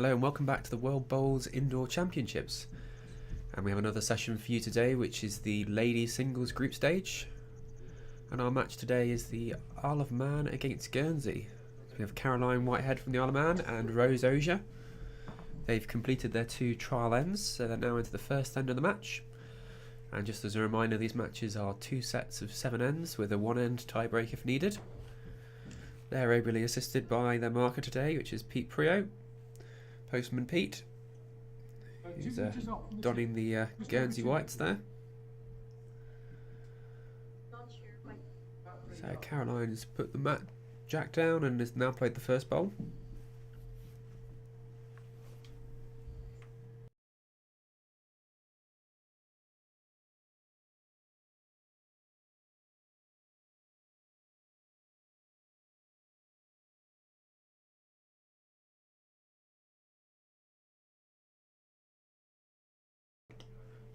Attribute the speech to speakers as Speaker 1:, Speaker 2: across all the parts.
Speaker 1: Hello and welcome back to the World Bowls Indoor Championships. And we have another session for you today, which is the ladies singles group stage. And our match today is the Isle of Man against Guernsey. So we have Caroline Whitehead from the Isle of Man and Rose Ogier. They've completed their 2 trial ends, so they're now into the first end of the match. And just as a reminder, these matches are 2 sets of 7 ends with a 1-end tiebreak if needed. They're ably assisted by their marker today, which is Pete Prio. Postman Pete. He's donning the Guernsey whites there. So Caroline has put the mat jack down and has now played the first bowl.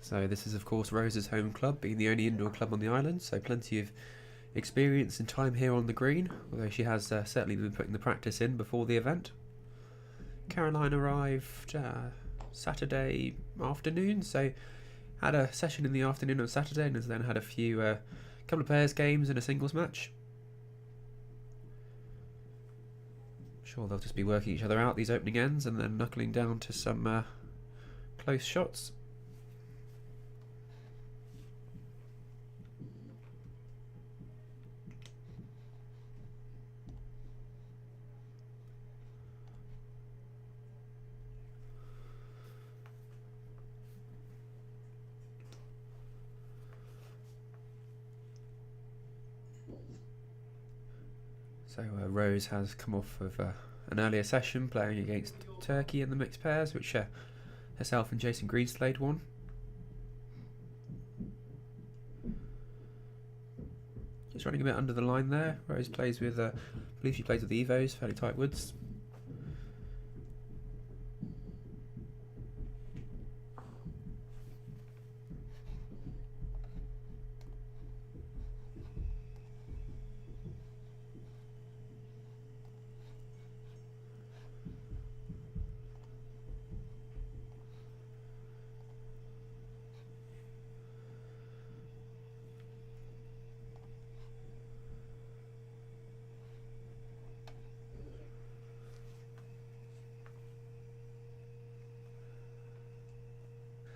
Speaker 1: So this is of course Rose's home club, being the only indoor club on the island, so plenty of experience and time here on the green, although she has certainly been putting the practice in before the event. Caroline arrived Saturday afternoon, so had a session in the afternoon on Saturday and has then had a few couple of pairs games and a singles match. I'm sure they'll just be working each other out these opening ends and then knuckling down to some close shots. So Rose has come off of an earlier session playing against Turkey in the mixed pairs, which herself and Jason Greenslade won. Just running a bit under the line there. Rose plays with, I believe she plays with the Evos, fairly tight woods.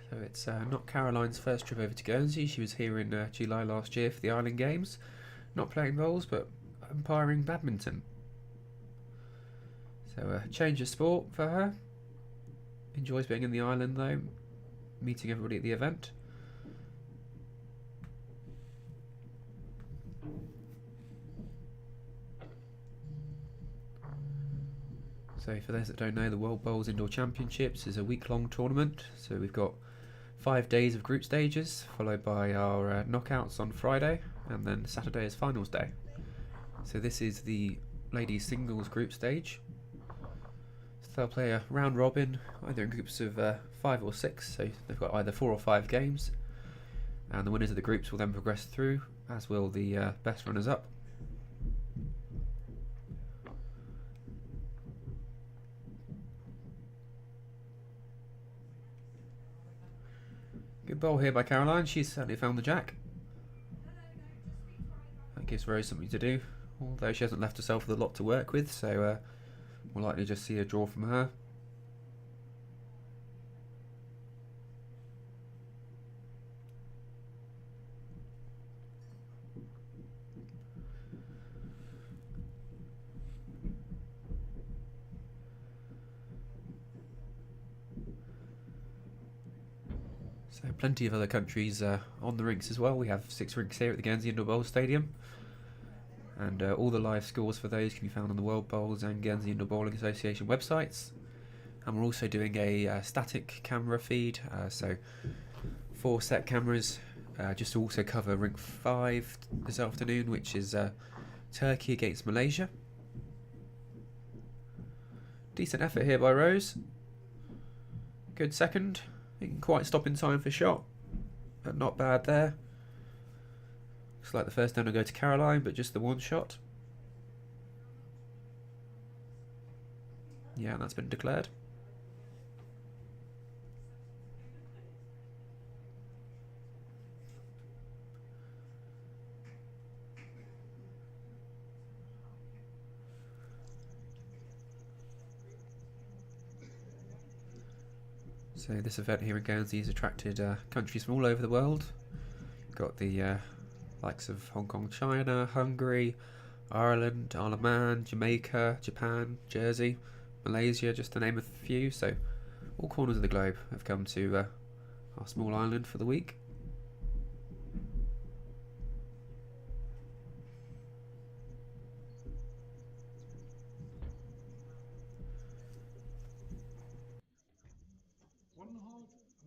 Speaker 1: So it's not Caroline's first trip over to Guernsey. She was here in July last year for the Island Games, not playing bowls but umpiring badminton. So a change of sport for her. Enjoys being in the island though, meeting everybody at the event. So for those that don't know, the World Bowls Indoor Championships is a week-long tournament. So we've got 5 days of group stages, followed by our knockouts on Friday, and then Saturday is finals day. So this is the ladies singles group stage. So they'll play a round robin, either in groups of 5 or 6, so they've got either 4 or 5 games. And the winners of the groups will then progress through, as will the best runners-up. Good bowl here by Caroline. She's certainly found the jack. That gives Rose something to do, although she hasn't left herself with a lot to work with, so we'll likely just see a draw from her. So plenty of other countries on the rinks as well. We have 6 rinks here at the Guernsey Indoor Bowls Stadium, and all the live scores for those can be found on the World Bowls and Guernsey Indoor Bowling Association websites. And we're also doing a static camera feed, so 4 set cameras, just to also cover Rink 5 this afternoon, which is Turkey against Malaysia. Decent effort here by Rose. Good second. Didn't quite stop in time for shot, but not bad there. Looks like the first down will go to Caroline, but just the one shot. Yeah, that's been declared. So this event here in Guernsey has attracted countries from all over the world. You've got the likes of Hong Kong, China, Hungary, Ireland, Isle of Man, Jamaica, Japan, Jersey, Malaysia, just to name a few. So all corners of the globe have come to our small island for the week.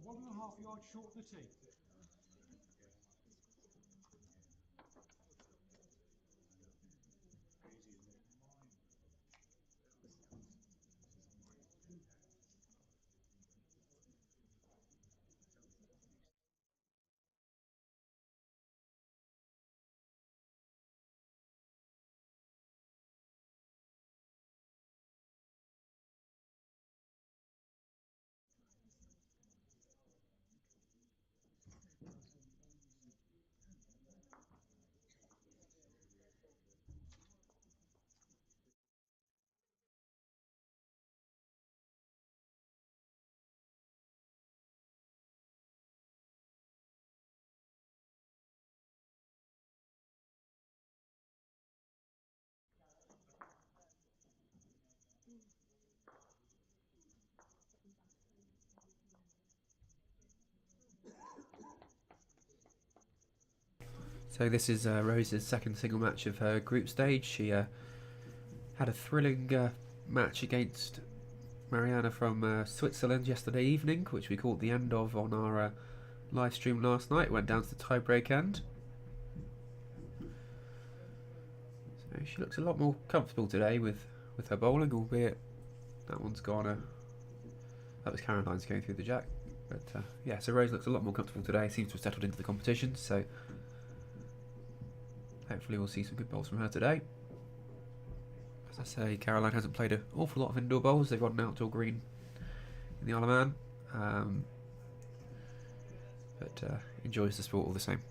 Speaker 2: One and a half yards short of the tee.
Speaker 1: So this is Rose's second single match of her group stage. She had a thrilling match against Mariana from Switzerland yesterday evening, which we caught the end of on our live stream last night. It went down to the tie-break end. So she looks a lot more comfortable today with her bowling, albeit that one's gone. That was Caroline's going through the jack. But yeah, so Rose looks a lot more comfortable today, seems to have settled into the competition, so hopefully we'll see some good bowls from her today. As I say, Caroline hasn't played an awful lot of indoor bowls. They've got an outdoor green in the Isle of Man, but enjoys the sport all the same.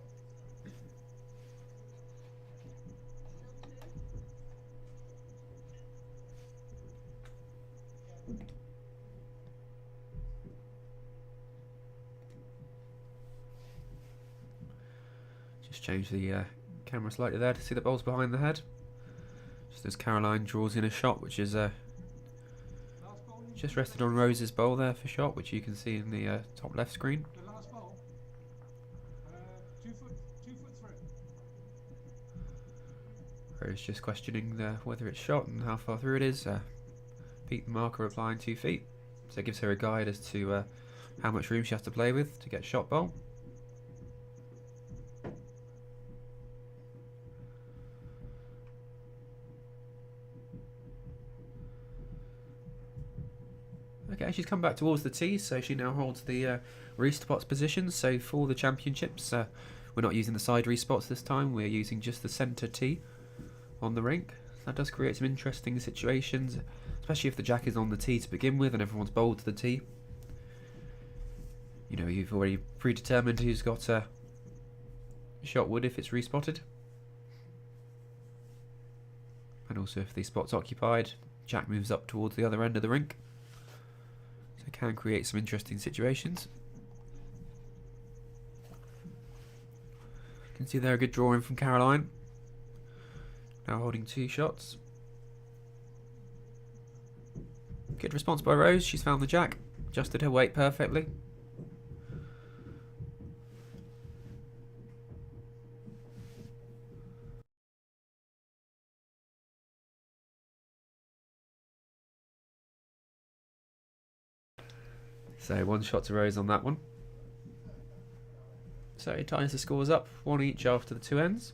Speaker 1: Just change the camera slightly there to see the bowls behind the head. Just as Caroline draws in a shot, which is just rested on Rose's bowl there for shot, which you can see in the top left screen.
Speaker 2: The last bowl. 2 foot 3.
Speaker 1: Rose just questioning whether it's shot and how far through it is. Pete the marker applying 2 feet, so it gives her a guide as to how much room she has to play with to get shot bowl. Okay, she's come back towards the tee, so she now holds the respots position. So for the championships, we're not using the side respots this time, we're using just the centre tee on the rink. That does create some interesting situations, especially if the jack is on the tee to begin with and everyone's bowled to the tee. You know, you've already predetermined who's got a shot wood if it's respotted. And also if the spot's occupied, jack moves up towards the other end of the rink. So it can create some interesting situations. You can see there a good drawing from Caroline. Now holding 2 shots. Good response by Rose. She's found the jack, adjusted her weight perfectly. So 1 shot to Rose on that one. So it ties the scores up, 1 each after the 2 ends.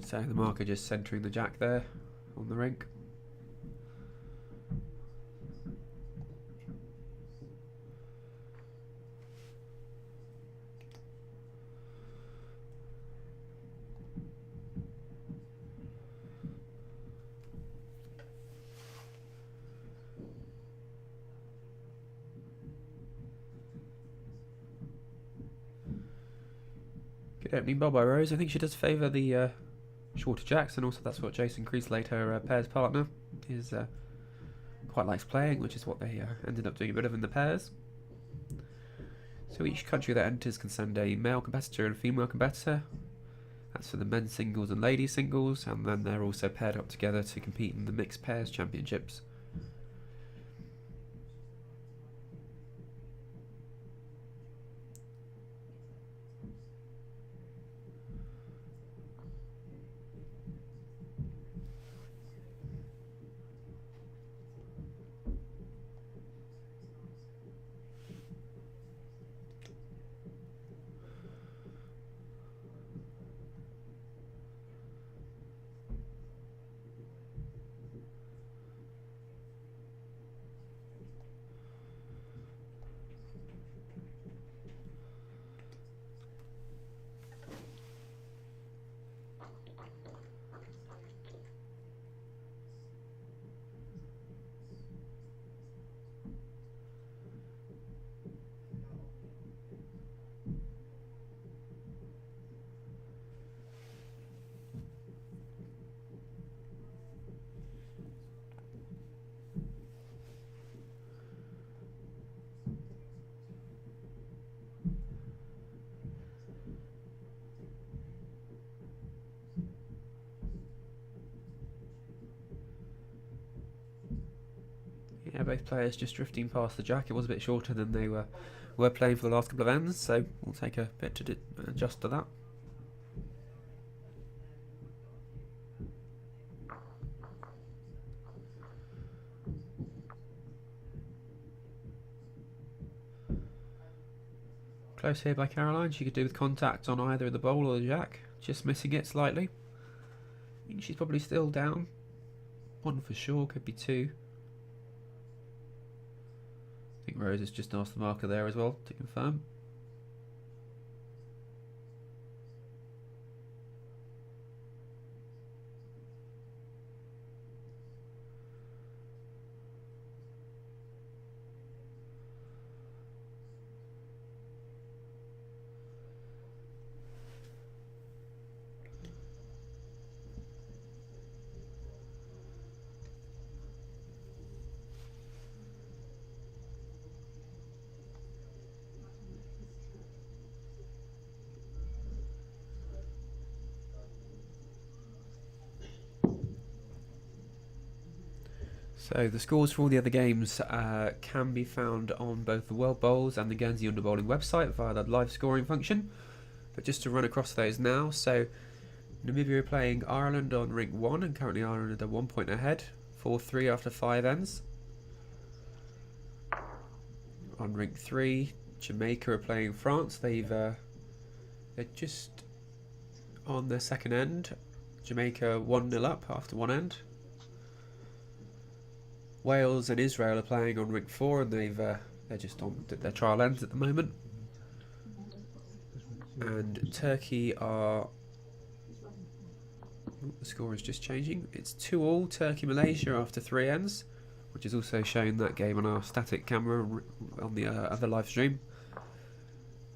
Speaker 1: So the marker just centering the jack there on the rink. Good opening ball by Rose. I think she does favour the shorter jacks, and also that's what Jason Creaslade, her pairs partner, is quite likes playing, which is what they ended up doing a bit of in the pairs. So each country that enters can send a male competitor and a female competitor. That's for the men's singles and ladies singles, and then they're also paired up together to compete in the mixed pairs championships. Yeah, both players just drifting past the jack. It was a bit shorter than they were playing for the last couple of ends, so we'll take a bit to adjust to that. Close here by Caroline. She could do with contact on either the bowl or the jack, just missing it slightly. I think she's probably still down. One for sure, could be two. I think Rose has just asked the marker there as well to confirm. So the scores for all the other games can be found on both the World Bowls and the Guernsey Underbowling website via the live scoring function. But just to run across those now, so Namibia are playing Ireland on rink 1, and currently Ireland are 1 point ahead, 4-3 after 5 ends. On rink 3, Jamaica are playing France. They're just on their second end. Jamaica 1-0 up after one end. Wales and Israel are playing on rink 4, and they're just on their trial ends at the moment. And Turkey are... the score is just changing. It's 2-2 Turkey-Malaysia after 3 ends, which is also showing that game on our static camera on the other live stream.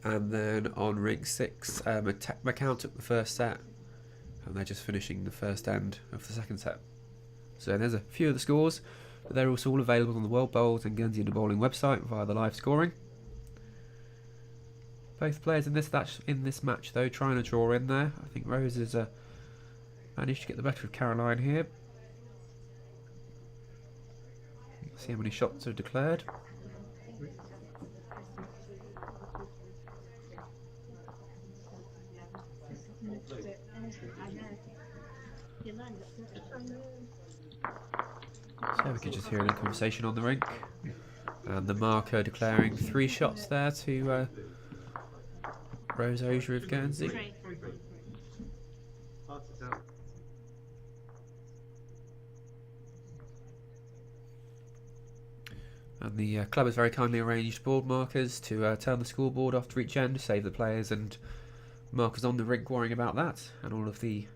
Speaker 1: And then on rink 6, Macau took the first set, and they're just finishing the first end of the second set. So there's a few of the scores. But they're also all available on the World Bowls and Guernsey Underbowling website via the live scoring. Both players in this match, though, trying to draw in there. I think Rose has managed to get the better of Caroline here. Let's see how many shots are declared. So we could just hear a little conversation on the rink, and the marker declaring 3 shots there to Rose Ogier of Guernsey. And the club has very kindly arranged board markers to turn the scoreboard after each end to save the players and markers on the rink worrying about that. And all of the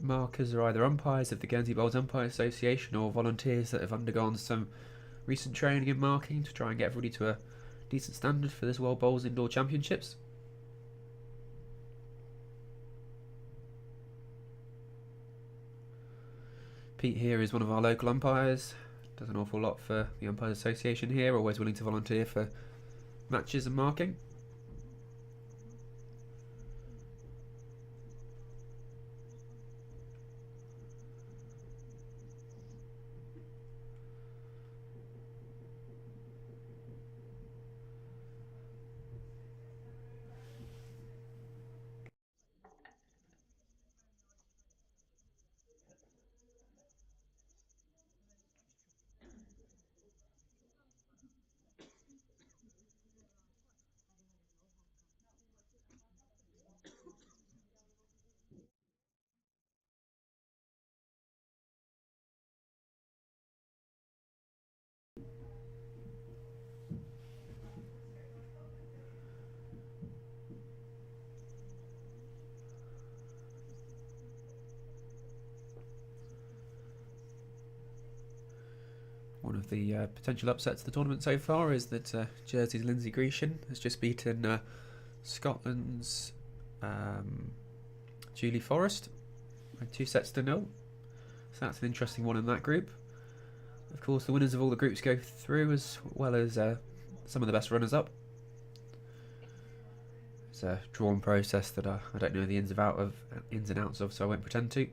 Speaker 1: markers are either umpires of the Guernsey Bowls Umpire Association or volunteers that have undergone some recent training in marking to try and get everybody to a decent standard for this World Bowls Indoor Championships. Pete here is one of our local umpires. Does an awful lot for the Umpires Association here, always willing to volunteer for matches and marking. One of the potential upsets of the tournament so far is that Jersey's Lindsay Grecian has just beaten Scotland's Julie Forrest by 2-0. So that's an interesting one in that group. Of course, the winners of all the groups go through, as well as some of the best runners-up. It's a drawn process that I don't know the ins and outs of, so I won't pretend to.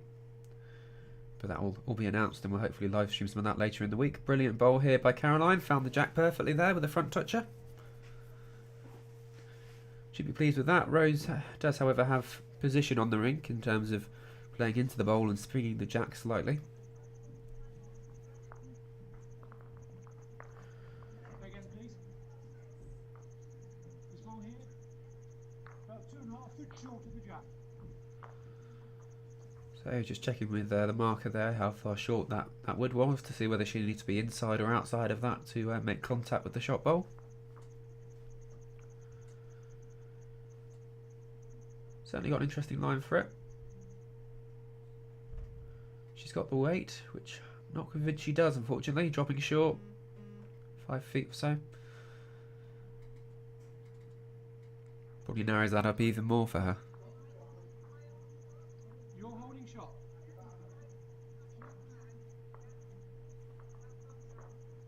Speaker 1: But that will all be announced, and we'll hopefully live stream some of that later in the week. Brilliant bowl here by Caroline. Found the jack perfectly there with a front toucher. Should be pleased with that. Rose does, however, have position on the rink in terms of playing into the bowl and springing the jack slightly.
Speaker 2: Again, please. This ball here, about 2.5 foot short of the jack.
Speaker 1: So just checking with the marker there how far short that wood was to see whether she needs to be inside or outside of that to make contact with the shot bowl. Certainly got an interesting line for it. She's got the weight, which I'm not convinced she does, unfortunately. Dropping short, 5 feet or so. Probably narrows that up even more for her.
Speaker 2: Your holding shot.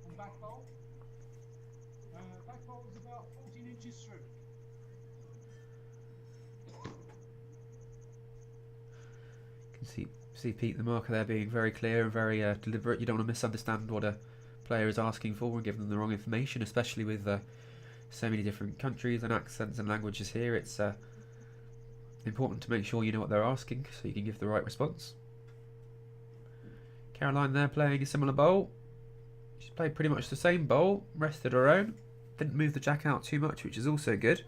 Speaker 2: And back bowl. Back bowl is about 14 inches through.
Speaker 1: You can see Pete, the marker there, being very clear and very deliberate. You don't want to misunderstand what a player is asking for and give them the wrong information, especially with so many different countries and accents and languages here. It's important to make sure you know what they're asking so you can give the right response. Caroline there playing a similar bowl. She's played pretty much the same bowl, rested her own, didn't move the jack out too much, which is also good.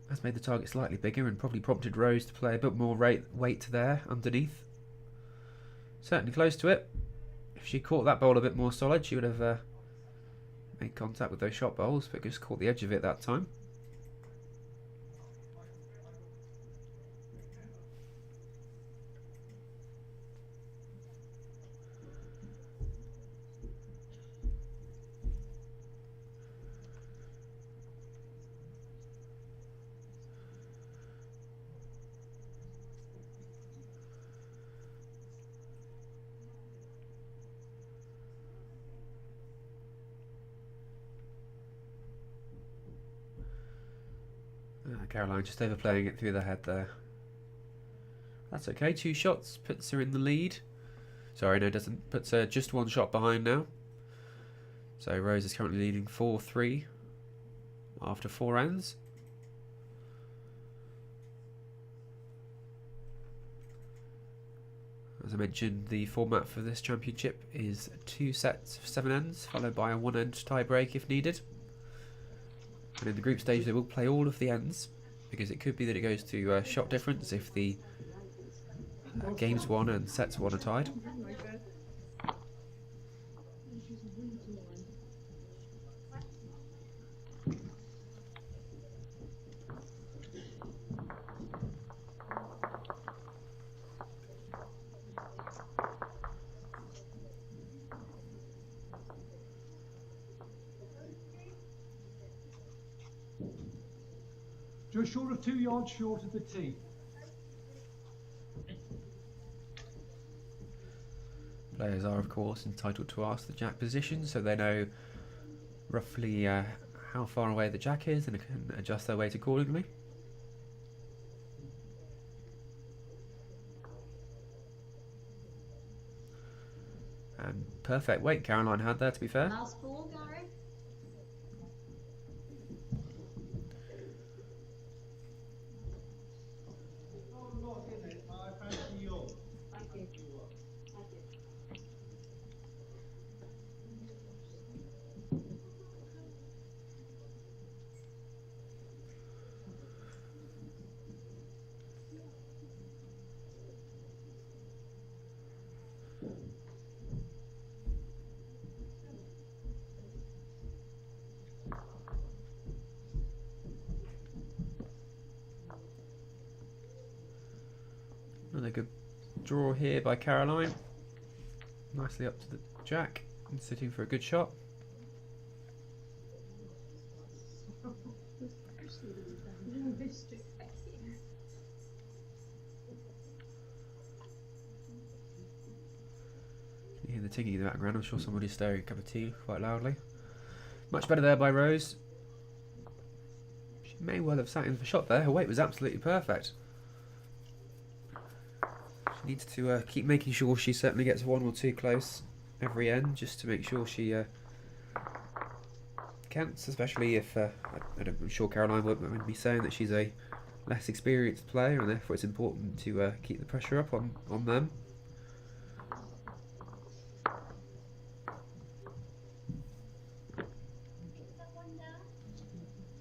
Speaker 1: Has made the target slightly bigger and probably prompted Rose to play a bit more weight there underneath. Certainly close to it. If she caught that bowl a bit more solid, she would have made contact with those shot bowls, but just caught the edge of it that time. Caroline just overplaying it through the head there. That's okay, 2 shots, puts her in the lead. Sorry, no, doesn't. Puts her just 1 shot behind now. So Rose is currently leading 4-3 after 4 ends. As I mentioned, the format for this championship is 2 sets of 7 ends, followed by a 1-end tie break if needed. And in the group stage they will play all of the ends, because it could be that it goes to shot difference if the games won and sets won are tied.
Speaker 2: Just short of 2 yards short of the tee.
Speaker 1: Players are, of course, entitled to ask the jack position, so they know roughly how far away the jack is and can adjust their weight accordingly. And perfect weight Caroline had there, to be fair.
Speaker 3: Last ball, Gary.
Speaker 2: Oh, not in it. I fancy yours.
Speaker 3: Thank you. Thank you.
Speaker 1: Another good draw here by Caroline. Nicely up to the jack and sitting for a good shot. You hear the tinging in the background. I'm sure somebody's stirring a cup of tea quite loudly. Much better there by Rose. She may well have sat in for shot there. Her weight was absolutely perfect. She needs to keep making sure she certainly gets one or two close every end, just to make sure she counts, especially if I'm sure Caroline would be saying that she's a less experienced player, and therefore it's important to keep the pressure up on them.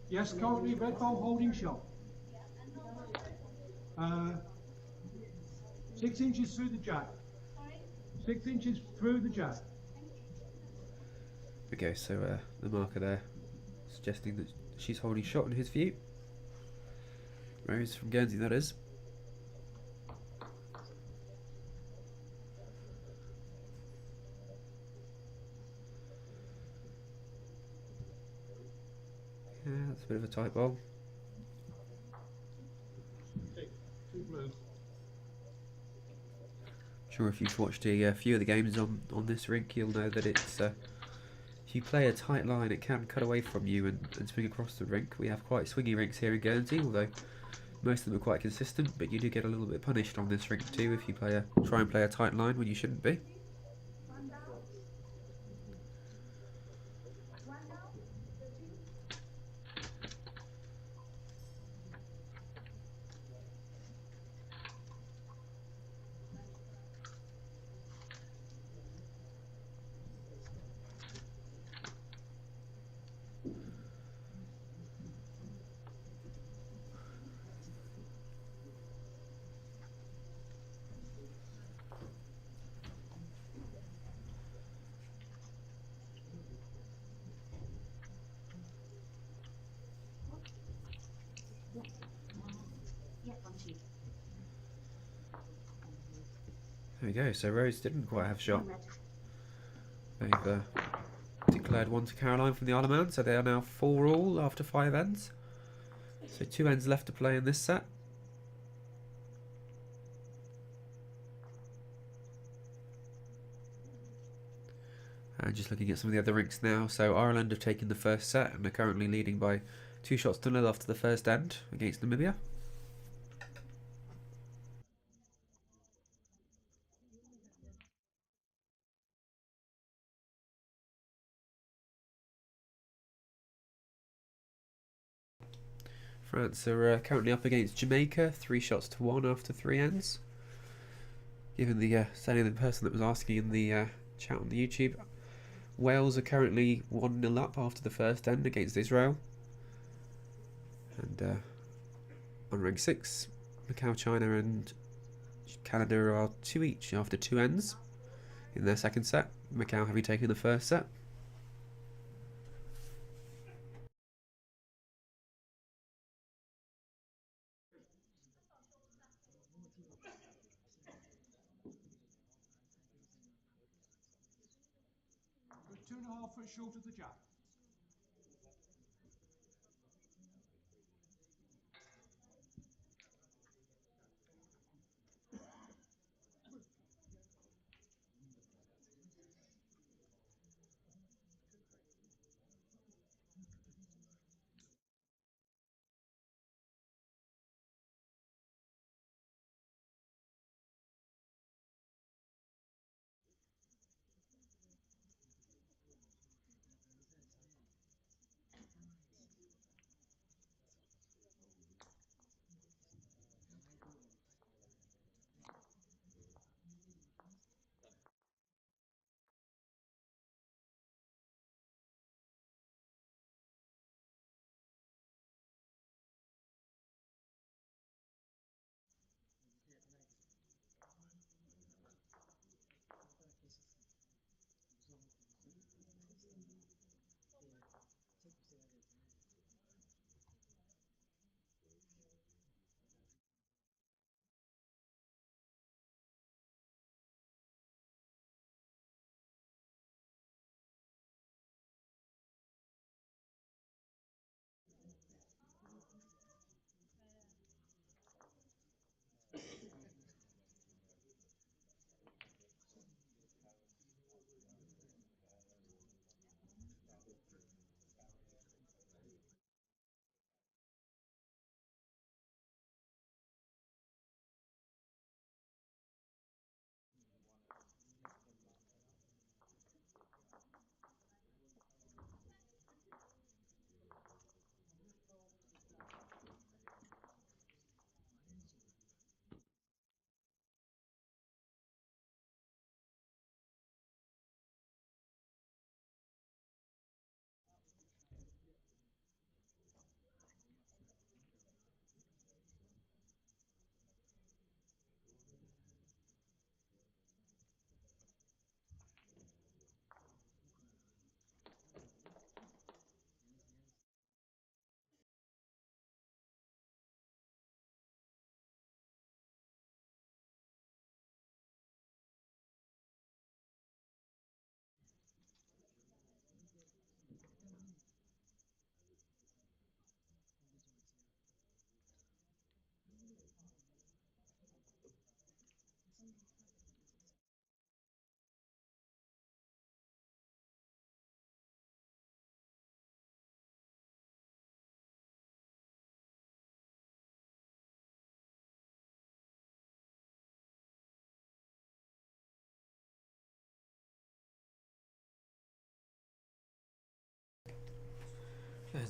Speaker 2: Yes, currently red ball holding shot. 6 inches through the jack. 6 inches through the jack.
Speaker 1: Okay, so the marker there suggesting that she's holding shot in his view. Rose from Guernsey, that is. Yeah, that's a bit of a tight ball.
Speaker 2: Two blues.
Speaker 1: Sure, if you've watched a few of the games on this rink, you'll know that it's if you play a tight line, it can cut away from you and swing across the rink. We have quite swingy rinks here in Guernsey, although most of them are quite consistent, but you do get a little bit punished on this rink too if you try and play a tight line when you shouldn't be. There we go, so Rose didn't quite have shot. They've declared one to Caroline from the Isle of Man, so they are now 4 all after 5 ends. So 2 ends left to play in this set. And just looking at some of the other rinks now, so Ireland have taken the first set and are currently leading by 2 shots to nil after the first end against Namibia. France are currently up against Jamaica, 3 shots to 1 after 3 ends. Given the saying the person that was asking in the chat on the YouTube, Wales are currently 1-0 up after the first end against Israel. And on rank 6, Macau, China and Canada are 2 each after 2 ends in their second set, Macau having taken the first set.
Speaker 2: We're 2.5 foot short of the jack.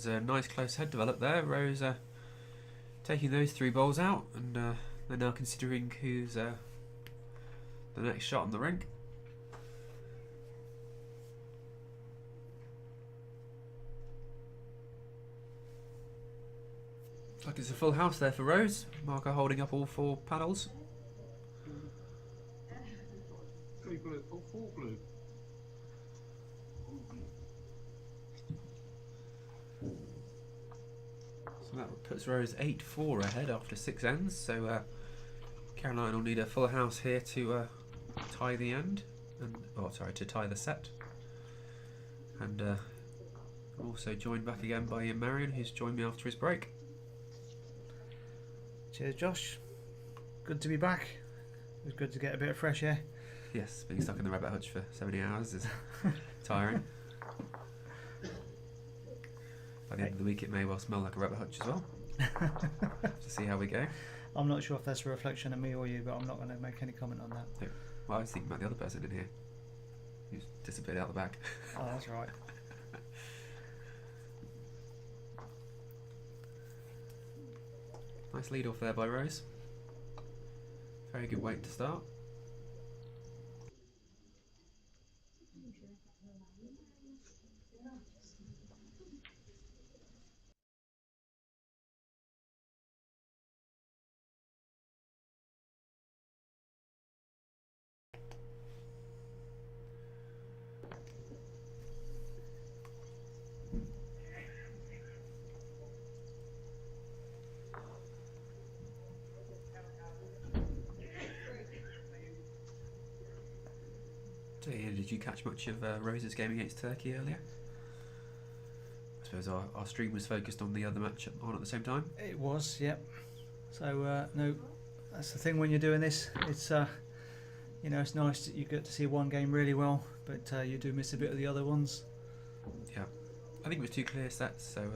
Speaker 1: There's a nice close head developed there. Rose taking those 3 bowls out, and they're now considering who's the next shot on the rink. Looks like it's a full house there for Rose. Marco holding up all 4 panels.
Speaker 2: 3 blue, oh, 4 blue.
Speaker 1: So that puts Rose 8-4 ahead after 6 ends. So Caroline will need a full house here to tie the end, and to tie the set. And I'm also joined back again by Ian Marion, who's joined me after his break.
Speaker 4: Cheers, Josh. Good to be back. It was good to get a bit of fresh air.
Speaker 1: Yes, being stuck in the rabbit hutch for 70 hours is tiring. By the end of the week, it may well smell like a rabbit hutch as well. To see how we go.
Speaker 4: I'm not sure if that's a reflection of me or you, but I'm not going to make any comment on that.
Speaker 1: No. Well, I was thinking about the other person in here who's disappeared out the back.
Speaker 4: Oh, that's right.
Speaker 1: Nice lead off there by Rose. Very good weight to start. So Ian, did you catch much of Rose's game against Turkey earlier? I suppose our stream was focused on the other match on at the same time.
Speaker 4: It was, yep. So, no, that's the thing when you're doing this. It's, you know, it's nice that you get to see one game really well, but you do miss a bit of the other ones.
Speaker 1: Yeah, I think it was 2 clear sets, so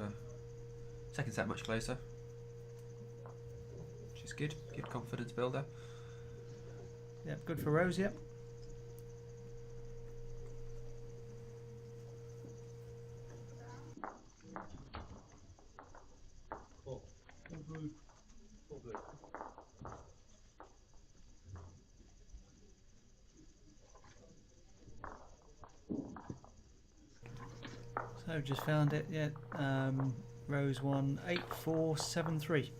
Speaker 1: second set much closer, which is good. Good confidence builder.
Speaker 4: Yep, good for Rose, yep. So just found it, yeah. Rose won 8-4-7-3.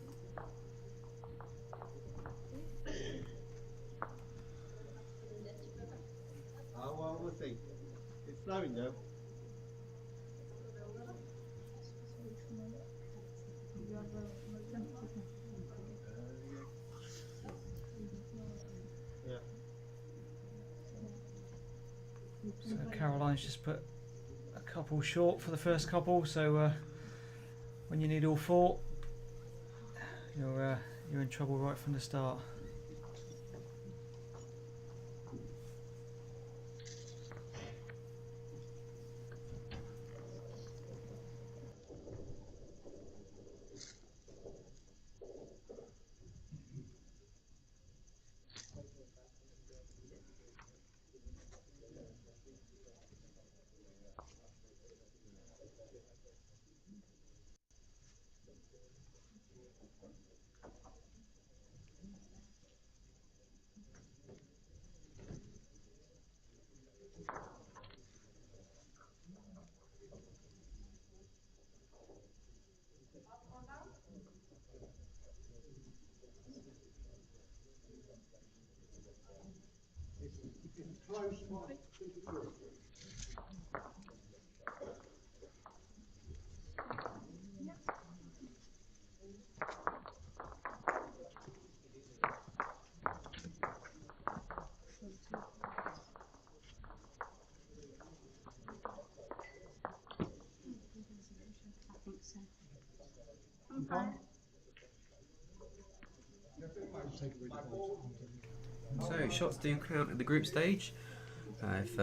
Speaker 5: Oh, well, we'll see. It's snowing now. Yeah.
Speaker 4: So Caroline's just put a couple short for the first couple, so when you need all 4, you're in trouble right from the start.
Speaker 2: It's close one.
Speaker 1: So shots do count in the group stage. If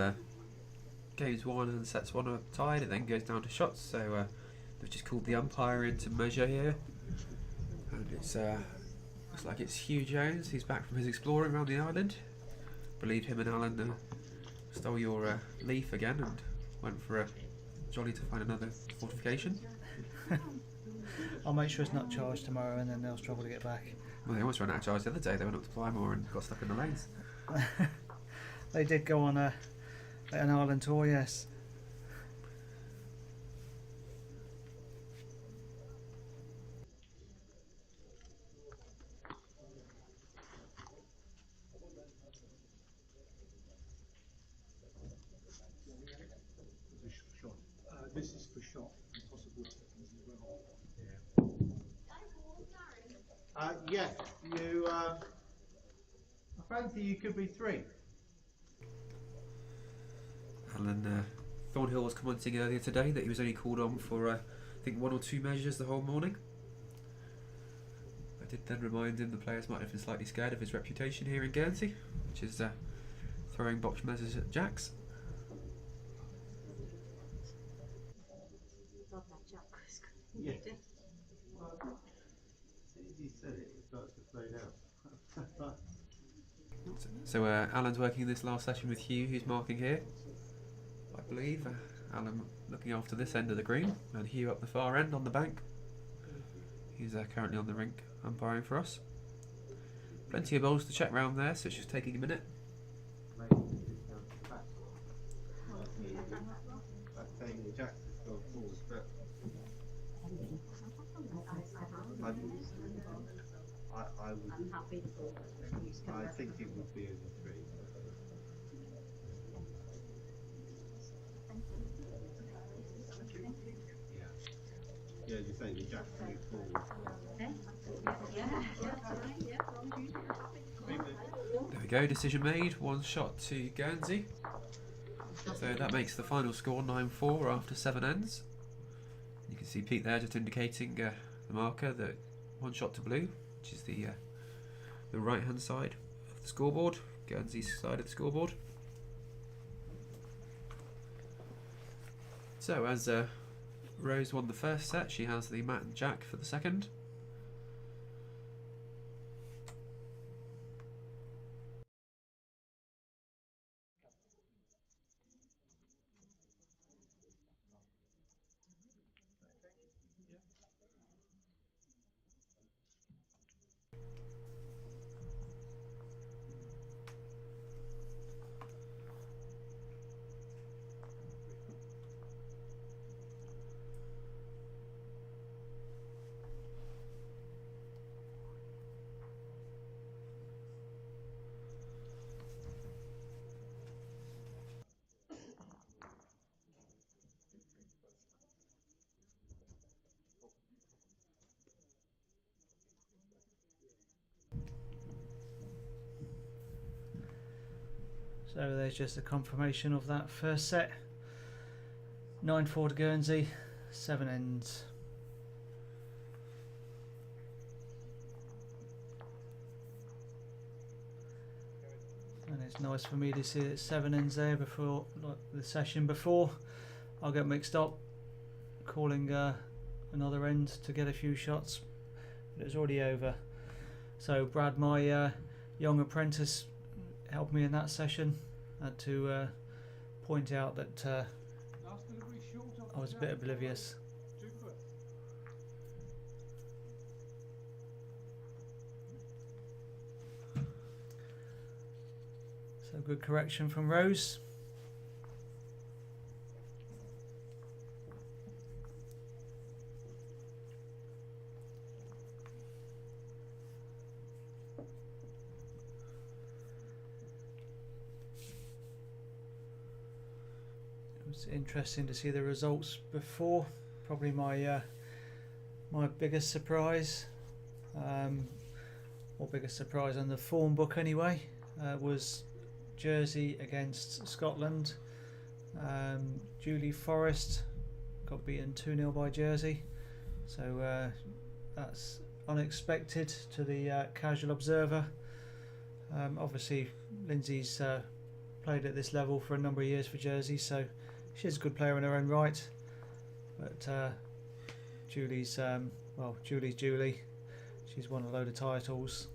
Speaker 1: games 1 and sets 1 are tied, it then goes down to shots. So they've just called the umpire in to measure here, and it's looks like it's Hugh Jones. He's back from his exploring around the island. I believe him and Alan stole your leaf again and went for a jolly to find another fortification.
Speaker 4: I'll make sure it's not charged tomorrow, and then they'll struggle to get back.
Speaker 1: Well, they almost ran out of charge the other day. They went up to Plymore and got stuck in the lanes.
Speaker 4: They did go on an Ireland tour, yes.
Speaker 2: Shot. This is for shot and possible seconds as well.
Speaker 5: Yes, you. I fancy you could be 3.
Speaker 1: Alan Thornhill was commenting earlier today that he was only called on for, I think, 1 or 2 measures the whole morning. I did then remind him the players might have been slightly scared of his reputation here in Guernsey, which is throwing box measures at jacks.
Speaker 3: Love that Jack. It's good.
Speaker 5: Yeah. As soon as you said it, it starts to flow down.
Speaker 1: So Alan's working this last session with Hugh, who's marking here, I believe. Alan looking after this end of the green, and Hugh up the far end on the bank. He's currently on the rink umpiring for us. Plenty of bowls to check round there, so it's just taking a minute.
Speaker 5: That's saying the jacks has gone forward, but I would.
Speaker 3: I'm happy for
Speaker 5: I think it would be only 3. Yeah. Yeah, as you say, the jacks move forward.
Speaker 1: There we go, decision made, 1 shot to Guernsey. So that makes the final score 9-4 after 7 ends. You can see Pete there just indicating the marker that 1 shot to blue, which is the right hand side of the scoreboard, Guernsey's side of the scoreboard. So as Rose won the first set, she has the mat and jack for the second.
Speaker 4: So there's just a confirmation of that first set. 9-4 to Guernsey, 7 ends. And it's nice for me to see that 7 ends there before, like the session before. I'll get mixed up calling another end to get a few shots, but it was already over. So Brad, my young apprentice, helped me in that session. I had to point out that
Speaker 2: Last delivery short of
Speaker 4: I was a bit oblivious.
Speaker 2: 2 foot.
Speaker 4: So good correction from Rose. It was interesting to see the results before. Probably my my biggest surprise, or biggest surprise on the form book anyway, was Jersey against Scotland. Julie Forrest got beaten 2-0 by Jersey, so that's unexpected to the casual observer. Obviously Lindsay's played at this level for a number of years for Jersey, so she's a good player in her own right, but Julie's Julie's Julie. She's won a load of titles.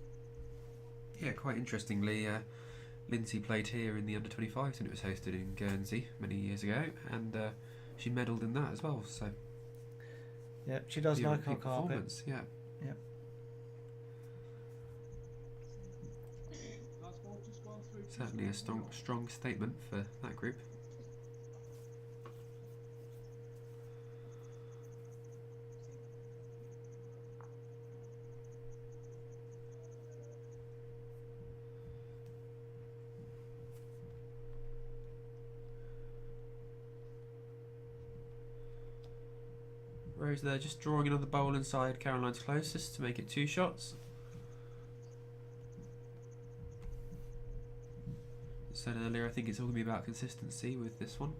Speaker 1: Yeah, quite interestingly, Lindsay played here in the under-25s when it was hosted in Guernsey many years ago, and she medalled in that as well. So
Speaker 4: Yep, she does
Speaker 1: the
Speaker 4: like our
Speaker 1: Olympic
Speaker 4: carpet.
Speaker 1: performance. Yeah.
Speaker 4: Yep.
Speaker 2: Last ball just gone through.
Speaker 1: Certainly a strong statement for that group. Rose there just drawing another bowl inside Caroline's closest to make it 2 shots. As I said earlier, I think it's all going to be about consistency with this one.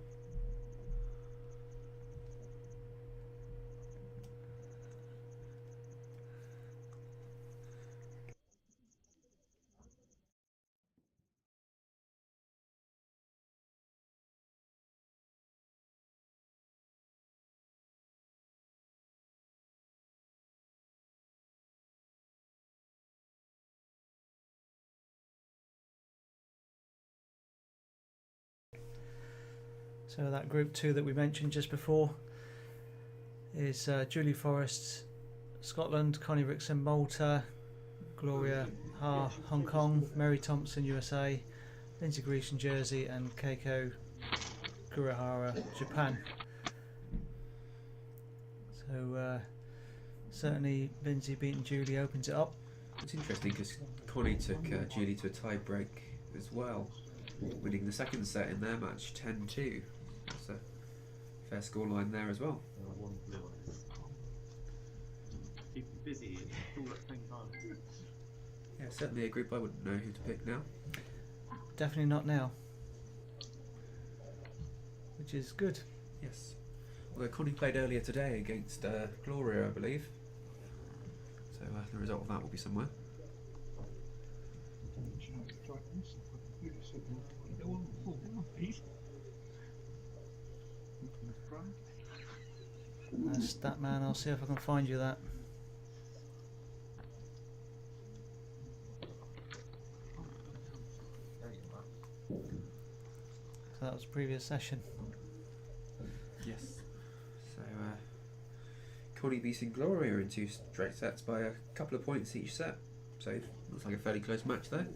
Speaker 4: So that group 2 that we mentioned just before is Julie Forrest, Scotland, Connie Rickson, Malta, Gloria Ha, Hong Kong, Mary Thompson, USA, Lindsay Grecian, Jersey, and Keiko Kurihara, Japan. So certainly Lindsay beating Julie opens it up.
Speaker 1: It's interesting because Connie took Julie to a tie break as well, winning the second set in their match 10-2. That's a fair scoreline there as well.
Speaker 6: One blue eyes. Keep you busy and all at the same time.
Speaker 1: Yeah, certainly a group I wouldn't know who to pick now.
Speaker 4: Definitely not now, which is good.
Speaker 1: Yes. Although Connie played earlier today against Gloria, I believe. So the result of that will be somewhere.
Speaker 4: Stat man, I'll see if I can find you that. So that was the previous session.
Speaker 1: Yes. So Connie beating Gloria in 2 straight sets by a couple of points each set. So looks like a fairly close match there.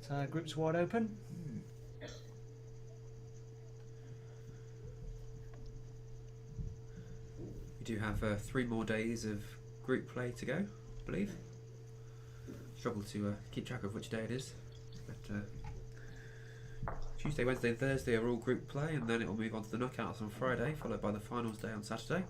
Speaker 4: So that group's wide open.
Speaker 1: We do have 3 more days of group play to go, I believe. Struggle to keep track of which day it is. But Tuesday, Wednesday and Thursday are all group play, and then it will move on to the knockouts on Friday, followed by the finals day on Saturday.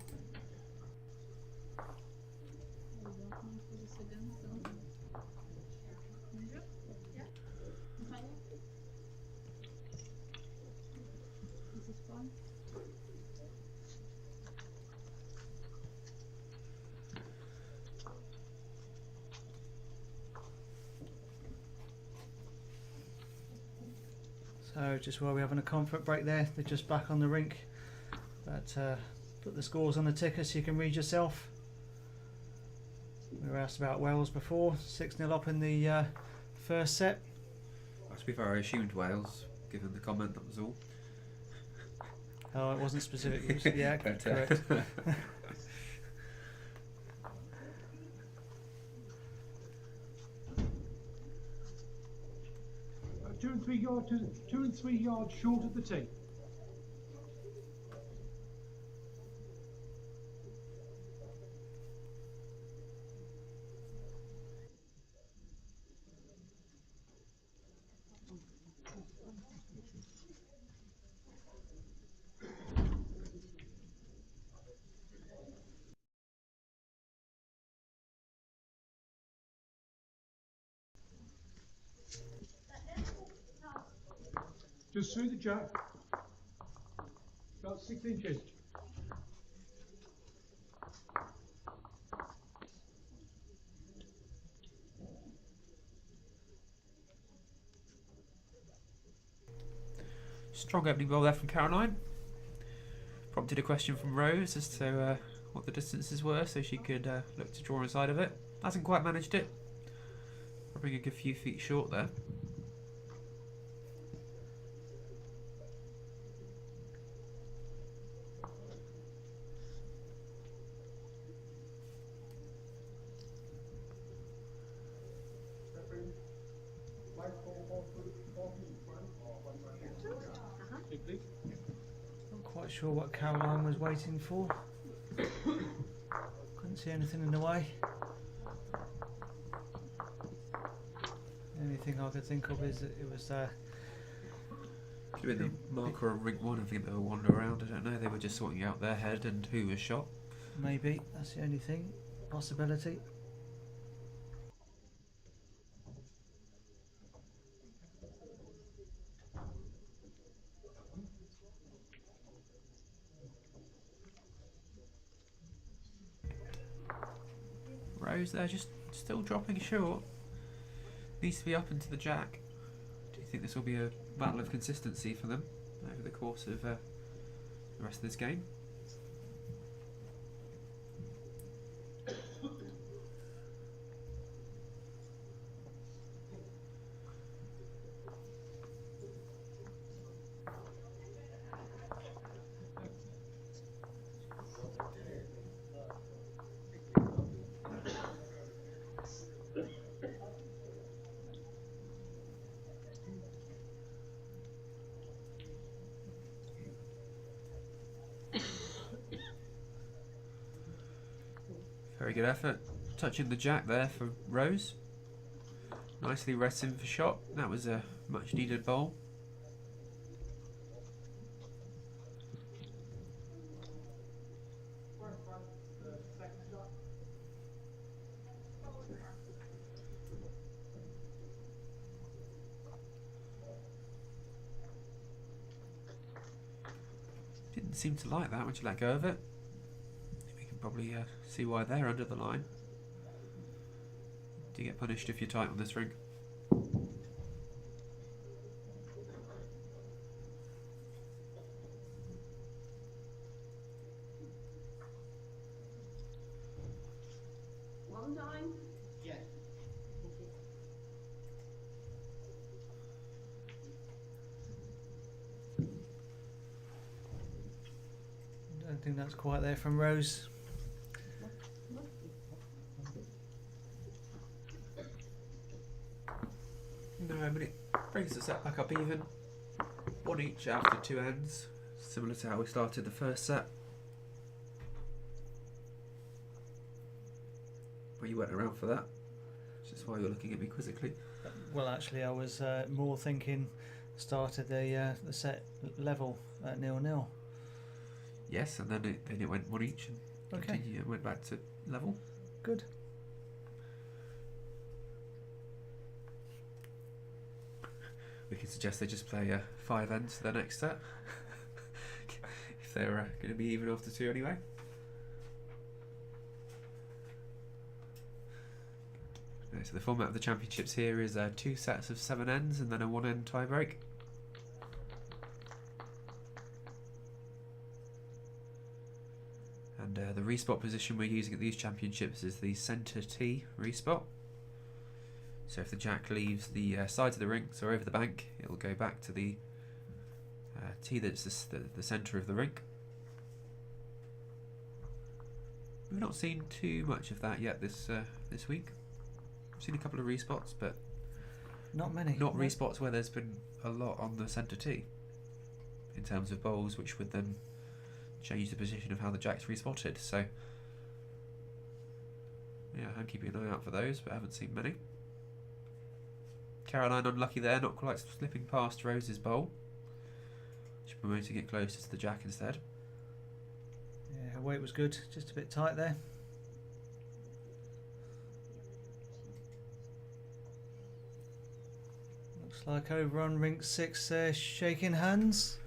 Speaker 4: So just while we're having a comfort break there, they're just back on the rink. But put the scores on the ticker so you can read yourself. We were asked about Wales before, 6-0 up in the first set.
Speaker 1: Well, to be fair, I assumed Wales, given the comment, that was all.
Speaker 4: Oh, it wasn't specific. It was, yeah,
Speaker 1: But,
Speaker 4: correct.
Speaker 2: 2 and 3 yards, 2 and 3 yards short of the tee. Just through the jack, about 6 inches.
Speaker 1: Strong opening ball there from Caroline. Prompted a question from Rose as to what the distances were, so she could look to draw inside of it. Hasn't quite managed it. Probably a good few feet short there.
Speaker 4: quite sure what Caroline was waiting for. Couldn't see anything in the way. The only thing I could think of is that it was
Speaker 1: Could have been the marker on ring 1. I think they were wandering around. I don't know. They were just sorting out their head and who was shot.
Speaker 4: maybe, that's the only thing, possibility.
Speaker 1: Rose there, just still dropping short. Needs to be up into the jack. Do you think this will be a battle of consistency for them over the course of the rest of this game? Very good effort. Touching the jack there for Rose. Nicely resting for shot. That was a much needed bowl. Didn't seem to like that. Would you let go of it? We can probably see why they're under the line. Do you get punished if you're tight on this ring?
Speaker 3: One time.
Speaker 5: Yeah.
Speaker 3: Thank you.
Speaker 4: Don't think that's quite there from Rose.
Speaker 1: No, but it brings the set back up even. One each after 2 ends. Similar to how we started the first set. Well, you weren't around for that. Which is why you're looking at me quizzically.
Speaker 4: Well, actually, I was more thinking started the set level at 0-0.
Speaker 1: Yes, and then it went one each and
Speaker 4: Okay.
Speaker 1: continued, it went back to level.
Speaker 4: Good.
Speaker 1: We can suggest they just play 5 ends to their next set. If they're going to be even after 2 anyway. Okay, so the format of the championships here is 2 sets of 7 ends and then a 1 end tie break. And the respot position we're using at these championships is the centre tee respot. So if the jack leaves the sides of the rink, so over the bank, it'll go back to the tee that's the centre of the rink. We've not seen too much of that yet this week. We've seen a couple of respots, but
Speaker 4: Not many.
Speaker 1: not respots where there's been a lot on the centre tee in terms of bowls, which would then change the position of how the jack's respotted. So yeah, I'm keeping an eye out for those, but I haven't seen many. Caroline unlucky there, not quite slipping past Rose's bowl. She's promoting it closer to the jack instead.
Speaker 4: Yeah, her weight was good, just a bit tight there. Looks like over on rink 6 they're shaking hands.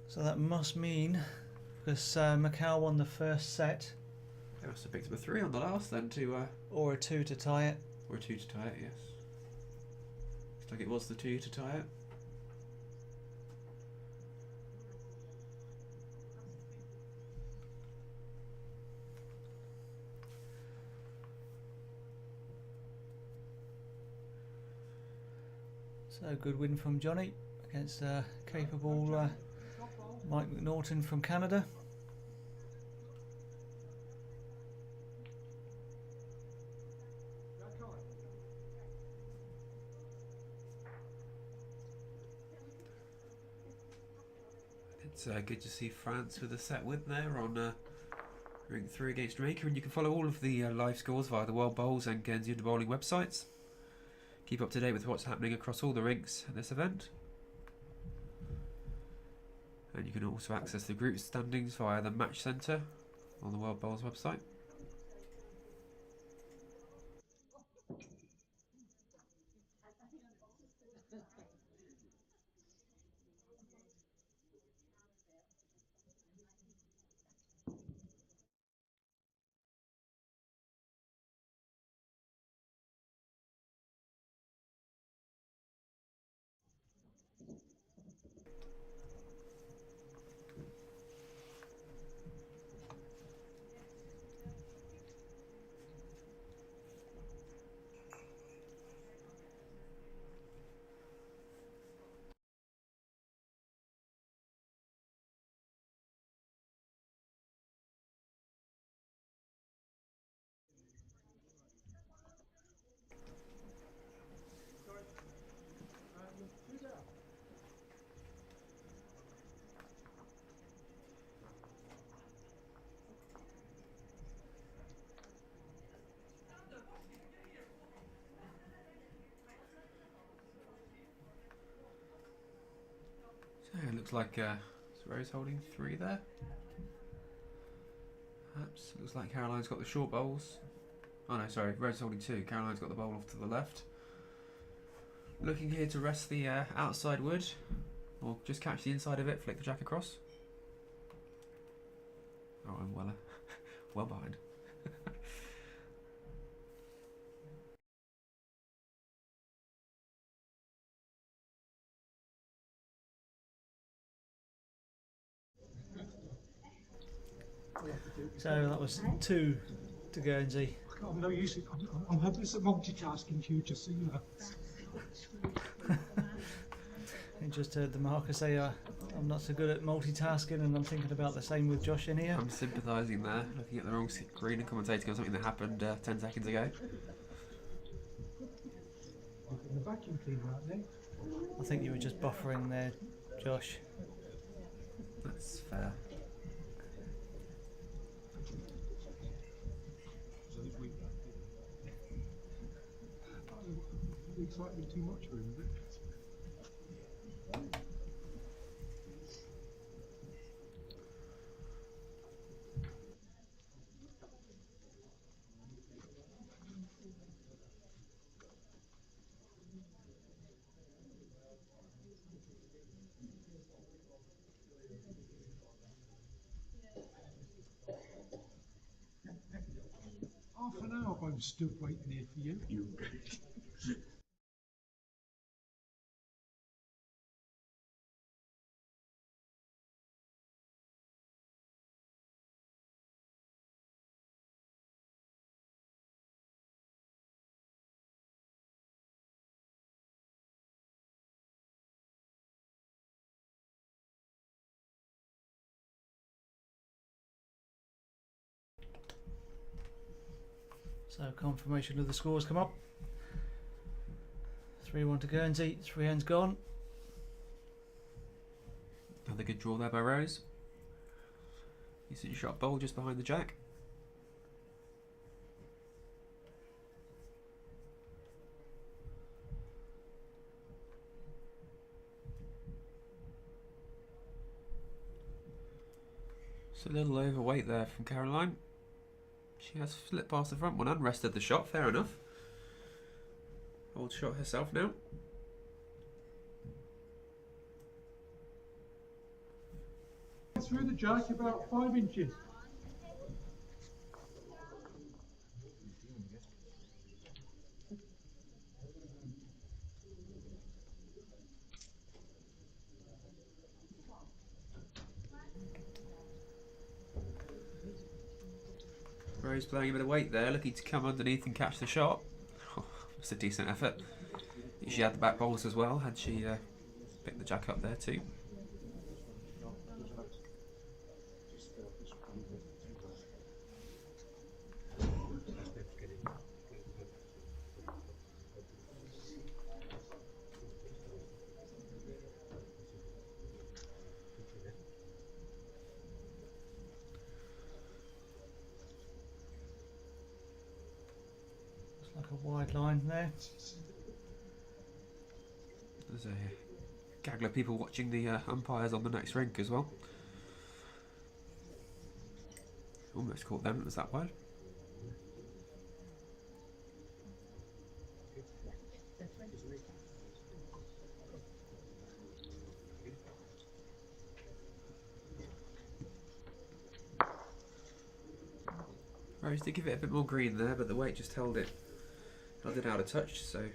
Speaker 4: So that must mean, because Macau won the first set,
Speaker 1: They must have picked up a 3 on the last then to
Speaker 4: or a 2 to tie it.
Speaker 1: or a 2 to tie it, yes. Looks like it was the 2 to tie it.
Speaker 4: So good win from Johnny against capable Mike McNaughton from Canada.
Speaker 1: It's It's good to see France with a set win there on ring 3 against Jamaica, and you can follow all of the live scores via the World Bowls and Guernsey Under Bowling websites. Keep up to date with what's happening across all the rinks at this event. And you can also access the group standings via the Match Centre on the World Bowls website. So it looks like Rose holding 3 there. Perhaps. Looks like Caroline's got the short bowls. Oh no, sorry, Rose holding 2. Caroline's got the bowl off to the left. Looking here to rest the outside wood, or just catch the inside of it, flick the jack across. Oh, I'm well behind.
Speaker 4: So that was 2 to Guernsey.
Speaker 2: I'm no use. I'm hopeless at multitasking, Hugh, just so you know.
Speaker 4: You just heard the marker say I'm not so good at multitasking, and I'm thinking about the same with Josh in here.
Speaker 1: I'm sympathising there, looking at the wrong screen and commentating on something that happened 10 seconds ago.
Speaker 2: The vacuum cleaner out there.
Speaker 4: I think you were just buffering there, Josh.
Speaker 1: That's fair.
Speaker 2: Excitement too much for him, is it? Half an hour I'm still waiting here for you.
Speaker 4: So confirmation of the scores come up. 3-1 to Guernsey, 3 hands gone.
Speaker 1: Another good draw there by Rose. Decent shot bowl just behind the jack. It's a little overweight there from Caroline. She has slipped past the front one and rested the shot, fair enough. Old shot herself now.
Speaker 2: Through the jack about 5 inches.
Speaker 1: Rose playing a bit of weight there, looking to come underneath and catch the shot. It's a decent effort. She had the back bowls as well, had she picked the jack up there too.
Speaker 4: like a wide line there.
Speaker 1: There's a gaggle of people watching the umpires on the next rink as well. Almost caught them, it was that wide. Rose did give it a bit more green there, but the weight just held it out of touch, so looks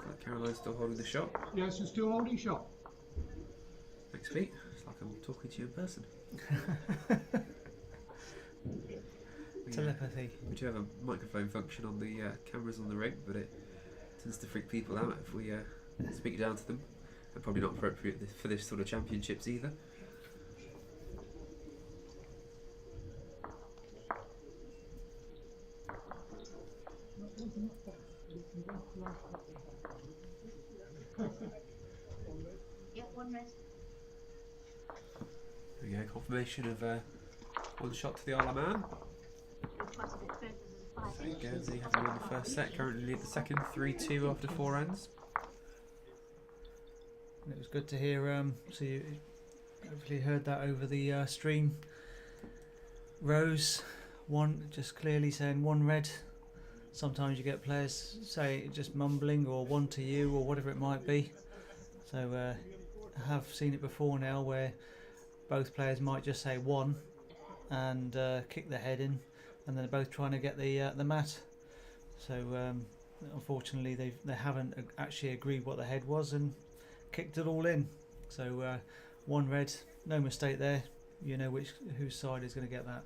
Speaker 1: like Caroline's still holding the shot.
Speaker 2: Yes, and still holding shot.
Speaker 1: Thanks, Pete. It's like I'm talking to you in person.
Speaker 4: Telepathy.
Speaker 1: We do have a microphone function on the cameras on the ring, but it tends to freak people out if we speak down to them. And probably not appropriate for this sort of championships either.
Speaker 3: Yeah, one rest.
Speaker 1: There we go, confirmation of one shot to the Isle of Man.
Speaker 3: Quite a bit further than 5
Speaker 1: So
Speaker 3: inches.
Speaker 1: Guernsey having won the first set, currently lead the second 3-2 after 4 ends.
Speaker 4: And it was good to hear, so you hopefully heard that over the stream. Rose, one, just clearly saying one red. Sometimes you get players say just mumbling or one to you or whatever it might be. So I have seen it before now where both players might just say one and kick their head in, and then they're both trying to get the mat. So unfortunately they haven't actually agreed what the head was and kicked it all in. So one red, no mistake there. You know whose side is going to get that.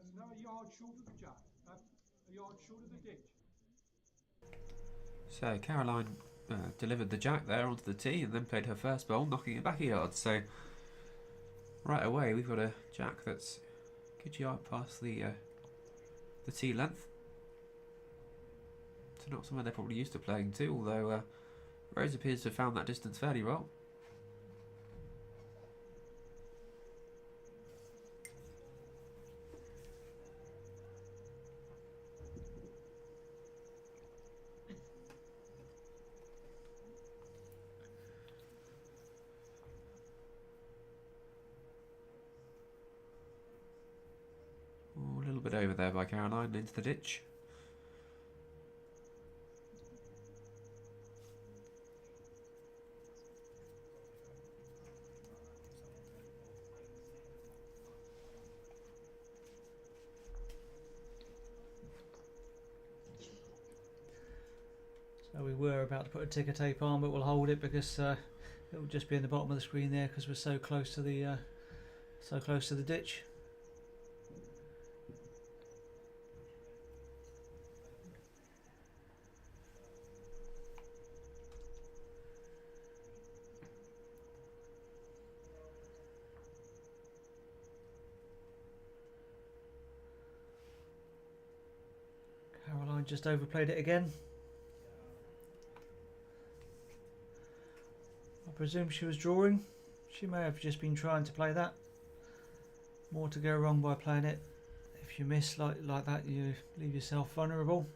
Speaker 2: It's now a yard short of the jack. A yard short of the ditch.
Speaker 1: So Caroline delivered the jack there onto the tee and then played her first bowl, knocking it back a yard. So right away we've got a jack that's a good yard past the tee length. So not somewhere they're probably used to playing to, although Rose appears to have found that distance fairly well. Oh, a little bit over there by Caroline into the ditch.
Speaker 4: So we were about to put a ticker tape on, but we'll hold it because it will just be in the bottom of the screen there because we're so close to the ditch. Caroline just overplayed it again. I presume she was drawing. She may have just been trying to play that. More to go wrong by playing it. If you miss like that, you leave yourself vulnerable.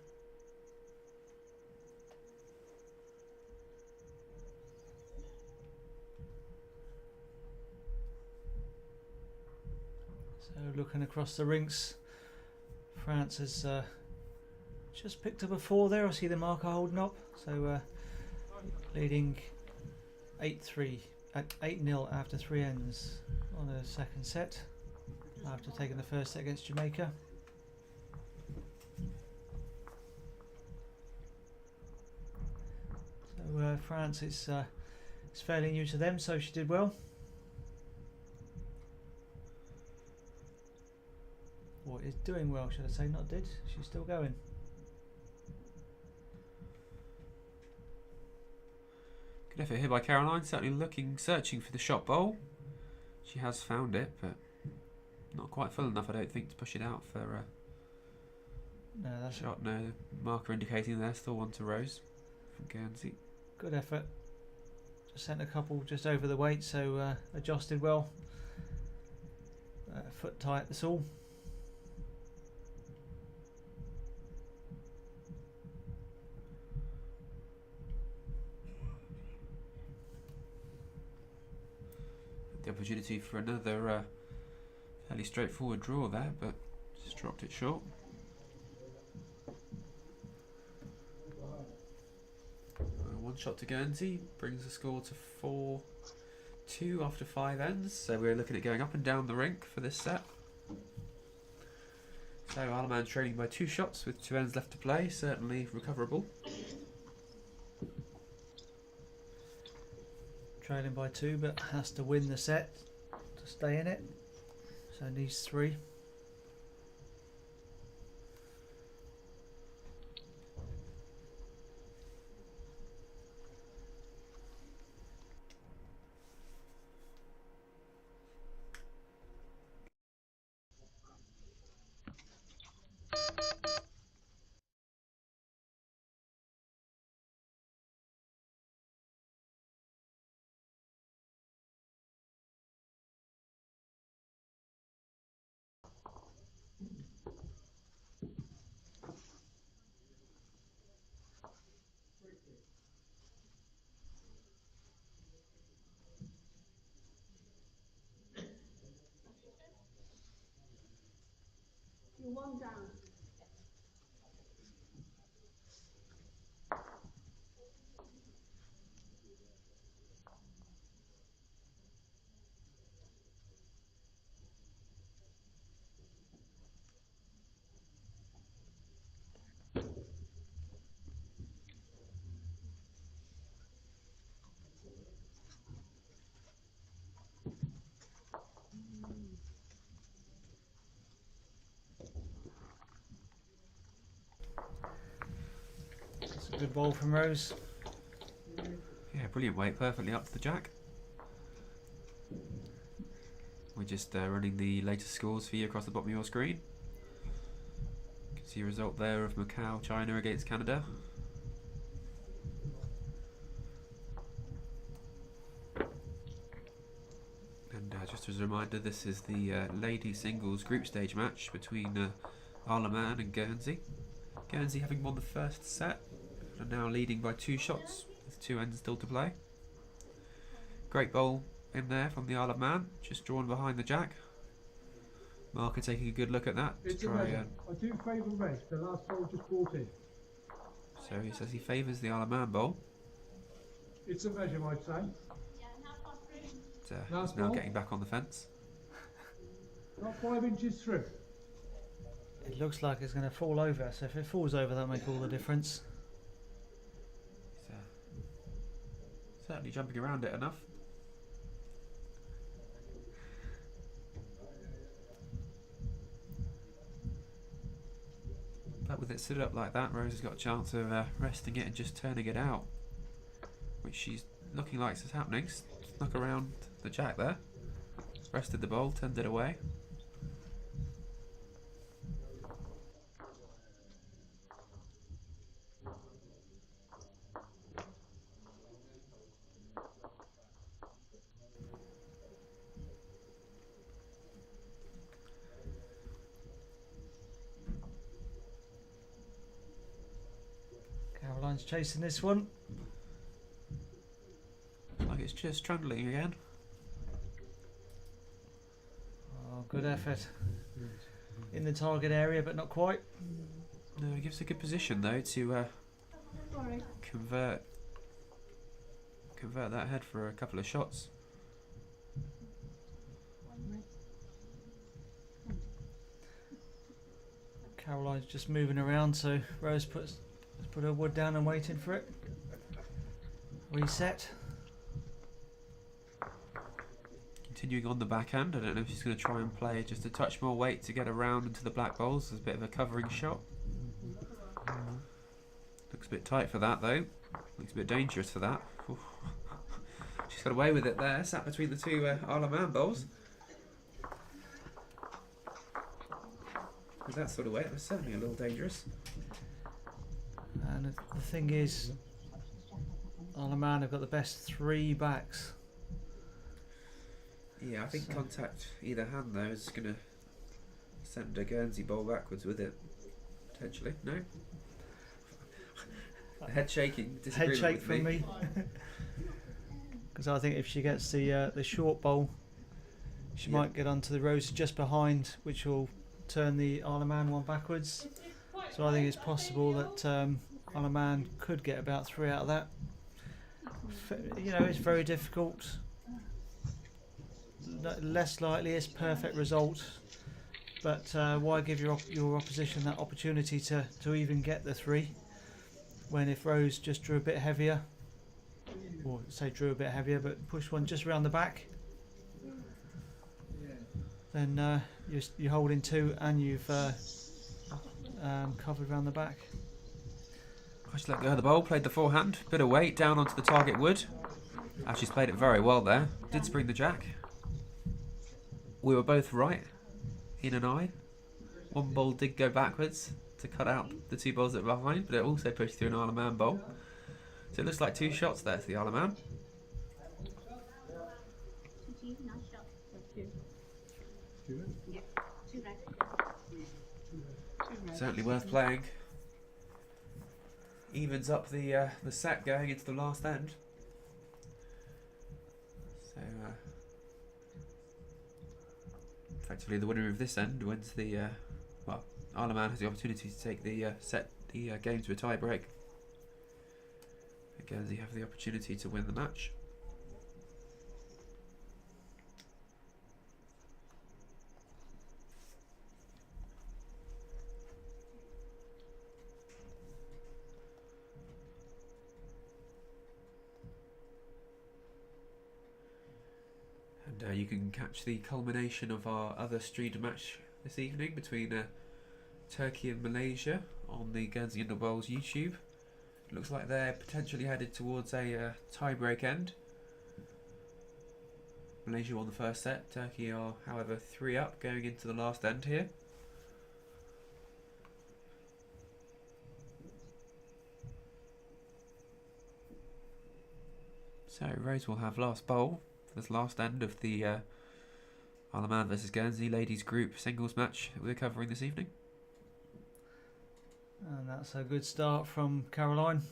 Speaker 4: So looking across the rinks, France has just picked up a 4 there. I see the marker holding up. So leading 8-3 at 8-0 after 3 ends on the second set after taking the first set against Jamaica. So France is fairly new to them, so she did well. Or is doing well, should I say, not did. She's still going.
Speaker 1: Good effort here by Caroline, certainly searching for the shot bowl. She has found it, but not quite full enough, I don't think, to push it out for
Speaker 4: No, that's
Speaker 1: shot. No marker indicating there, still one to Rose from Guernsey.
Speaker 4: good effort. Just sent a couple just over the weight, so adjusted well. Foot tight, that's all.
Speaker 1: The opportunity for another fairly straightforward draw there, but just dropped it short. One shot to Guernsey brings the score to 4-2 after 5 ends. So we're looking at going up and down the rink for this set. So Isle of Man trailing by 2 shots with 2 ends left to play, certainly recoverable.
Speaker 4: Trailing by 2, but has to win the set to stay in it. So needs 3.
Speaker 3: You're one down.
Speaker 4: It's a good ball from Rose.
Speaker 1: Yeah, brilliant weight, perfectly up to the jack. We're just running the latest scores for you across the bottom of your screen. You can see a result there of Macau, China against Canada. And just as a reminder, this is the ladies singles group stage match between Isle of Man and Guernsey. Guernsey having won the first set and now leading by 2 shots with 2 ends still to play. Great bowl in there from the Isle of Man, just drawn behind the jack. Marker taking a good look at that.
Speaker 2: It's
Speaker 1: to
Speaker 2: a
Speaker 1: try,
Speaker 2: measure. I do favour red. The last ball just brought in.
Speaker 1: so he says he favours the Isle of Man bowl.
Speaker 2: It's a measure, I'd say.
Speaker 1: But,
Speaker 2: Last
Speaker 1: he's now
Speaker 2: ball.
Speaker 1: getting back on the fence.
Speaker 2: Not 5 inches through.
Speaker 4: It looks like it's going to fall over, so if it falls over, that'll make all the difference.
Speaker 1: He's certainly jumping around it enough. But with it stood up like that, Rose has got a chance of resting it and just turning it out, which she's looking like is happening. Snuck around the jack there, rested the bowl, turned it away.
Speaker 4: Caroline's chasing this one.
Speaker 1: Like it's just trundling again.
Speaker 4: Oh, good effort. In the target area, but not quite.
Speaker 1: No, it gives a good position though to
Speaker 3: Sorry.
Speaker 1: convert that head for a couple of shots.
Speaker 4: Caroline's just moving around, so Rose has put her wood down and waiting for it. Reset.
Speaker 1: continuing on the backhand. I don't know if she's going to try and play just a touch more weight to get around into the black bowls. There's a bit of a covering shot. Looks a bit tight for that though. Looks a bit dangerous for that. Oof. She's got away with it there, sat between the two Isle of Man bowls. With that sort of weight, it was certainly a little dangerous.
Speaker 4: And the thing is, Isle of Man have got the best 3 backs.
Speaker 1: Yeah, I think
Speaker 4: So-
Speaker 1: contact either hand though is going to send a Guernsey bowl backwards with it. Potentially. No? Head shaking.
Speaker 4: Head shake
Speaker 1: with
Speaker 4: from me. Because I think if she gets the short bowl, she
Speaker 1: Yeah.
Speaker 4: might get onto the rows just behind, which will turn the Isle of Man one backwards. So I think it's possible that Isle of Man could get about 3 out of that. You know, it's very difficult. Less likely it's perfect result, but why give your opposition that opportunity to even get the 3 when if Rose just drew a bit heavier, or say drew a bit heavier but pushed one just around the back, then you're holding 2 and you've covered around the back.
Speaker 1: Just let go of the bowl, played the forehand, bit of weight down onto the target wood. She's played it very well there. Did spring the jack. We were both right, in and I. One bowl did go backwards to cut out the 2 bowls that were behind, but it also pushed through an Isle of Man bowl. So it looks like 2 shots there for the Isle of Man.
Speaker 3: Nice shot. Yeah, 2 red.
Speaker 1: Certainly worth playing. Evens up the set going into the last end. So effectively the winner of this end wins the well, Isle of Man has the opportunity to take the game to a tie break. Guernsey have the opportunity to win the match. And you can catch the culmination of our other streamed match this evening between Turkey and Malaysia on the Guernsey Indoor Bowls YouTube. Looks like they're potentially headed towards a tie-break end. Malaysia won the first set. Turkey are, however, 3 up going into the last end here. So Rose will have last bowl for this last end of the Isle of Man versus Guernsey ladies group singles match that we're covering this evening.
Speaker 4: And that's a good start from Caroline.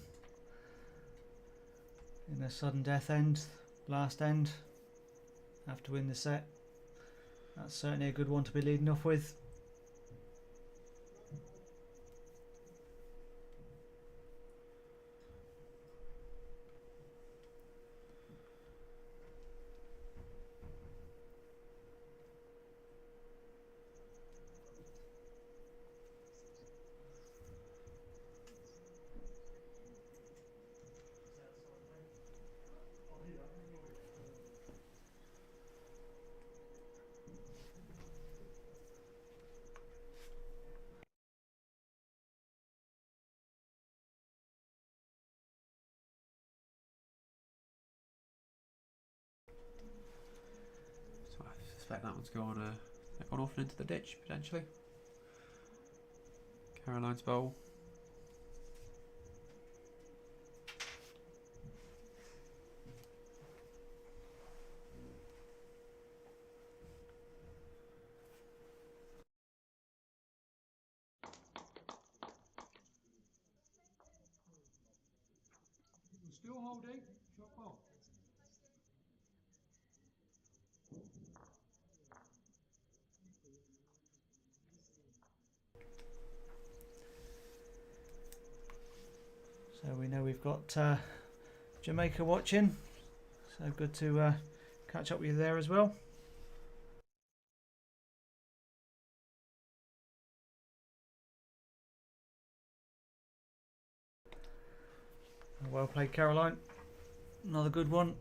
Speaker 4: In a sudden death end, last end, have to win the set. That's certainly a good one to be leading off with.
Speaker 1: So I suspect that one's gone off and into the ditch potentially. Caroline's bowl.
Speaker 2: Still holding. Shot ball.
Speaker 4: So we know we've got Jamaica watching, so good to catch up with you there as well. Well played, Caroline. Another good one.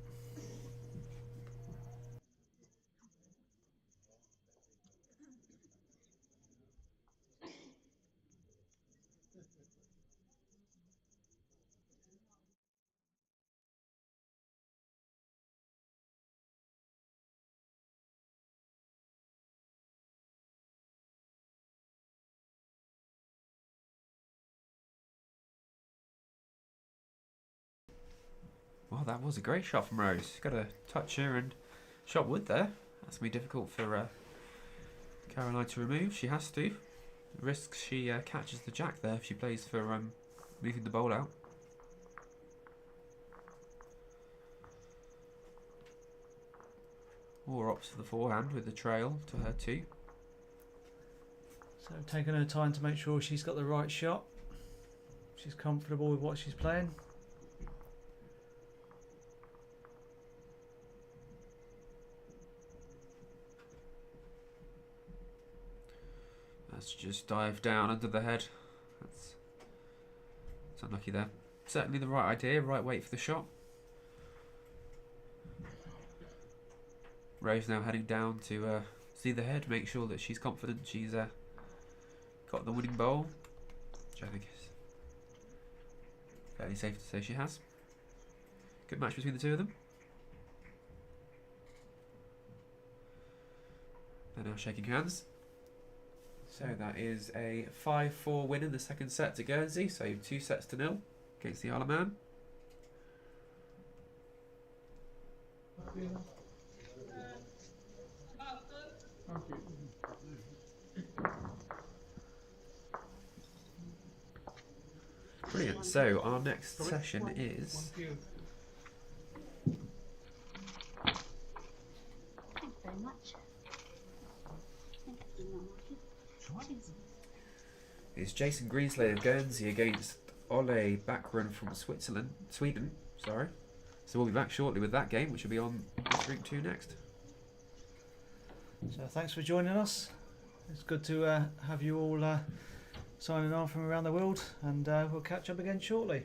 Speaker 1: Well, that was a great shot from Rose. Got a touch here and shot wood there. That's going to be difficult for Caroline to remove. She has to. Risks she catches the jack there if she plays for moving the bowl out. Or opts for the forehand with the trail to her 2.
Speaker 4: So taking her time to make sure she's got the right shot. She's comfortable with what she's playing.
Speaker 1: That's just dive down under the head. That's unlucky there. Certainly the right idea, right weight for the shot. Rose now heading down to see the head, make sure that she's confident she's got the winning bowl, which I think is fairly safe to say she has. Good match between the two of them. They're now shaking hands. So that is a 5-4 win in the second set to Guernsey, so 2-0 against the Isle of Man. Brilliant. So our next session is
Speaker 3: Thanks very much. Thank you very much.
Speaker 1: is Jason Greensley of Guernsey against Ole Backrun from Sweden. Sorry. So we'll be back shortly with that game, which will be on Drink 2 next.
Speaker 4: So thanks for joining us. It's good to have you all signing on from around the world, and we'll catch up again shortly.